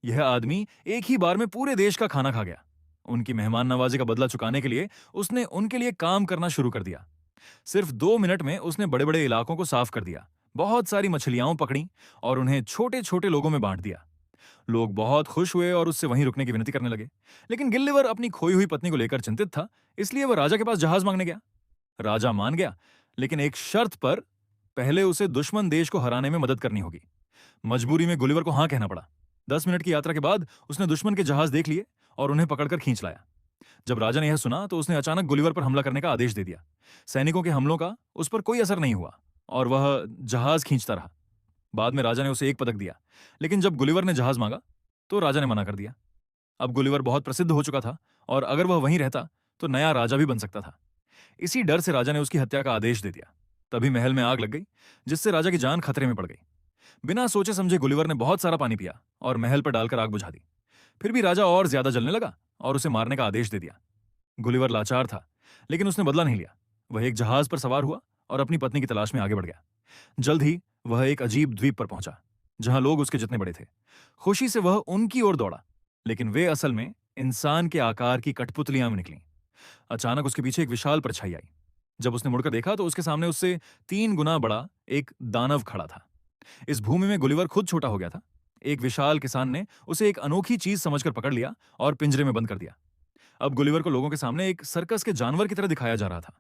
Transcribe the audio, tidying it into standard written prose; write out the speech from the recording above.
यह आदमी एक ही बार में पूरे देश का खाना खा गया। उनकी मेहमान नवाजी का बदला चुकाने के लिए उसने उनके लिए काम करना शुरू कर दिया। सिर्फ 2 मिनट में उसने बड़े बड़े इलाकों को साफ कर दिया, बहुत सारी मछलियां पकड़ी और उन्हें छोटे छोटे लोगों में बांट दिया। लोग बहुत खुश हुए और उससे वहीं रुकने की विनती करने लगे। लेकिन गिल्लीवर अपनी खोई हुई पत्नी को लेकर चिंतित था, इसलिए वह राजा के पास जहाज मांगने गया। राजा मान गया, लेकिन एक शर्त पर। पहले उसे दुश्मन देश को हराने में मदद करनी होगी। मजबूरी में गुलिवर को हाँ कहना पड़ा। 10 मिनट की यात्रा के बाद उसने दुश्मन के जहाज देख लिए और उन्हें पकड़कर खींच लाया। जब राजा ने यह सुना तो उसने अचानक गुलिवर पर हमला करने का आदेश दे दिया। सैनिकों के हमलों का उस पर कोई असर नहीं हुआ और वह जहाज खींचता रहा। बाद में राजा ने उसे एक पदक दिया, लेकिन जब गुलिवर ने जहाज मांगा तो राजा ने मना कर दिया। अब गुलिवर बहुत प्रसिद्ध हो चुका था और अगर वह वहीं रहता तो नया राजा भी बन सकता था। इसी डर से राजा ने उसकी हत्या का आदेश दे दिया। तभी महल में आग लग गई, जिससे राजा की जान खतरे में पड़ गई। बिना सोचे समझे गुलिवर ने बहुत सारा पानी पिया और महल पर डालकर आग बुझा दी। फिर भी राजा और ज्यादा जलने लगा और उसे मारने का आदेश दे दिया। गुलिवर लाचार था, लेकिन उसने बदला नहीं लिया। वह एक जहाज पर सवार हुआ और अपनी पत्नी की तलाश में आगे बढ़ गया। जल्द ही वह एक अजीब द्वीप पर पहुंचा, जहां लोग उसके जितने बड़े थे। खुशी से वह उनकी ओर दौड़ा, लेकिन वे असल में इंसान के आकार की कठपुतलियां में निकली। अचानक उसके पीछे एक विशाल परछाई आई। जब उसने मुड़कर देखा तो उसके सामने उससे 3 गुना बड़ा एक दानव खड़ा था। इस भूमि में गुलिवर खुद छोटा हो गया था। एक विशाल किसान ने उसे एक अनोखी चीज समझकर पकड़ लिया और पिंजरे में बंद कर दिया। अब गुलिवर को लोगों के सामने एक सर्कस के जानवर की तरह दिखाया जा रहा था।